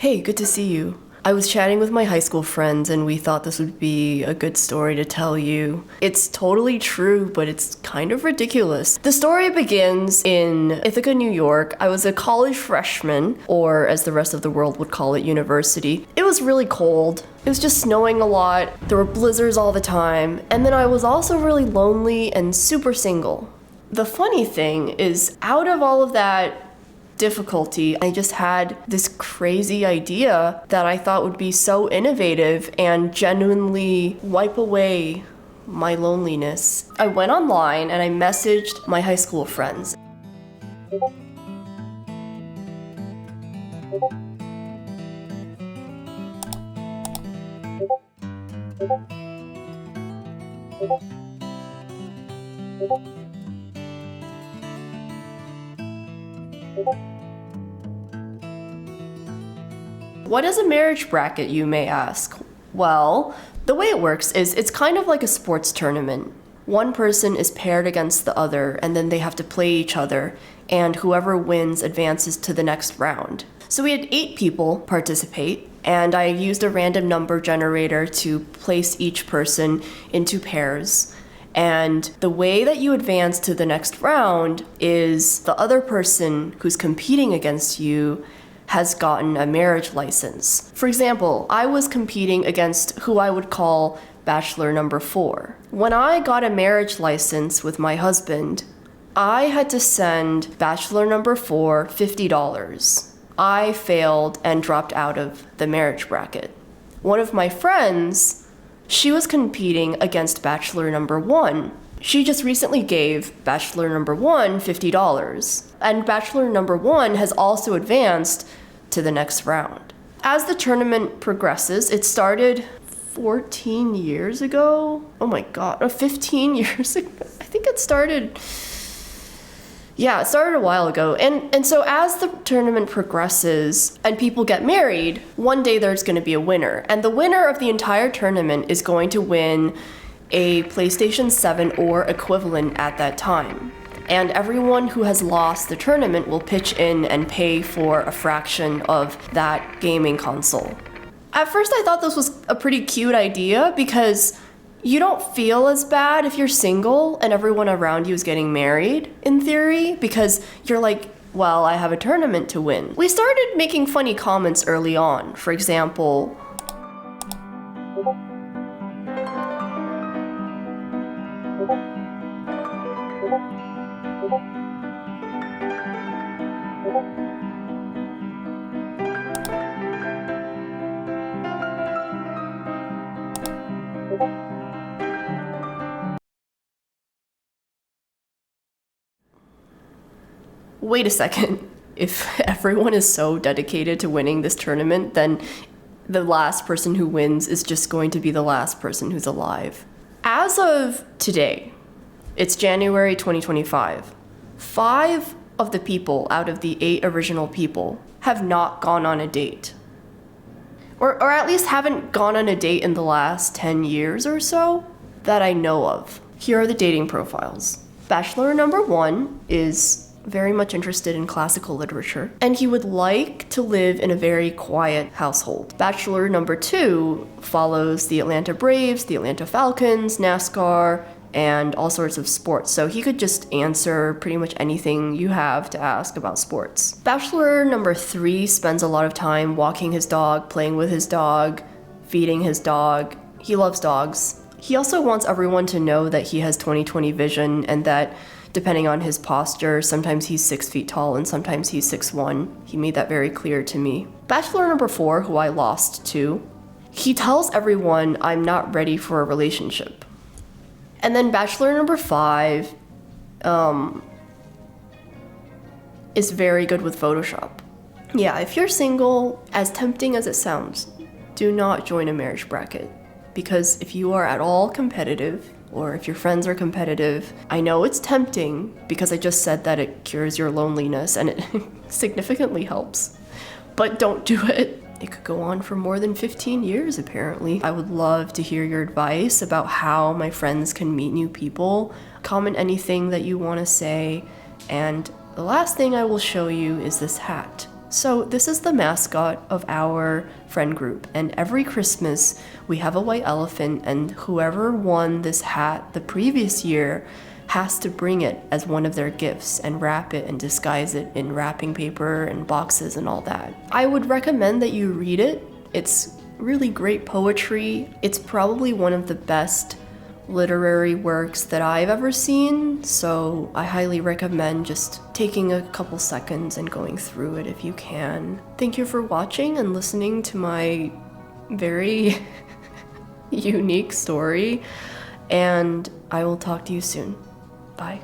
Hey, good to see you. I was chatting with my high school friends and we thought this would be a good story to tell you. It's totally true, but it's kind of ridiculous. The story begins in Ithaca, New York. I was a college freshman, or as the rest of the world would call it, university. It was really cold. It was just snowing a lot. There were blizzards all the time. And then I was also really lonely and super single. The funny thing is, out of all of that difficulty, I just had this crazy idea that I thought would be so innovative and genuinely wipe away my loneliness. I went online and I messaged my high school friends. What is a marriage bracket, you may ask? Well, the way it works is it's kind of like a sports tournament. One person is paired against the other, and then they have to play each other, and whoever wins advances to the next round. So we had 8 people participate, and I used a random number generator to place each person into pairs. And the way that you advance to the next round is the other person who's competing against you has gotten a marriage license. For example, I was competing against who I would call bachelor number 4. When I got a marriage license with my husband, I had to send bachelor number 4 $50. I failed and dropped out of the marriage bracket. One of my friends, she was competing against bachelor number 1. She just recently gave bachelor number 1 $50, and bachelor number 1 has also advanced to the next round. As the tournament progresses, it started 14 years ago. Oh my god, 15 years ago. I think it started a while ago. And so as the tournament progresses and people get married, one day there's going to be a winner. And the winner of the entire tournament is going to win a PlayStation 7 or equivalent at that time. And everyone who has lost the tournament will pitch in and pay for a fraction of that gaming console. At first I thought this was a pretty cute idea because you don't feel as bad if you're single and everyone around you is getting married, in theory, because you're like, well, I have a tournament to win. We started making funny comments early on. For example, wait a second, if everyone is so dedicated to winning this tournament, then the last person who wins is just going to be the last person who's alive. As of today, it's January 2025. 5 of the people out of the 8 original people have not gone on a date. Or at least haven't gone on a date in the last 10 years or so that I know of. Here are the dating profiles. Bachelor number 1 is very much interested in classical literature, and he would like to live in a very quiet household. Bachelor number 2 follows the Atlanta Braves, the Atlanta Falcons, NASCAR, and all sorts of sports, so he could just answer pretty much anything you have to ask about sports. Bachelor number 3 spends a lot of time walking his dog, playing with his dog, feeding his dog. He loves dogs. He also wants everyone to know that he has 20/20 vision and that depending on his posture, sometimes he's 6 feet tall and sometimes he's 6'1". He made that very clear to me. Bachelor number 4, who I lost to, he tells everyone I'm not ready for a relationship. And then bachelor number 5 is very good with Photoshop. Yeah, if you're single, as tempting as it sounds, do not join a marriage bracket. Because if you are at all competitive, or if your friends are competitive, I know it's tempting because I just said that it cures your loneliness and it significantly helps. But don't do it. It could go on for more than 15 years, apparently. I would love to hear your advice about how my friends can meet new people. Comment anything that you want to say. And the last thing I will show you is this hat. So this is the mascot of our friend group, and every Christmas we have a white elephant, and whoever won this hat the previous year has to bring it as one of their gifts and wrap it and disguise it in wrapping paper and boxes and all that. I would recommend that you read it. It's really great poetry. It's probably one of the best literary works that I've ever seen, so I highly recommend just taking a couple seconds and going through it if you can. Thank you for watching and listening to my very unique story, and I will talk to you soon. Bye.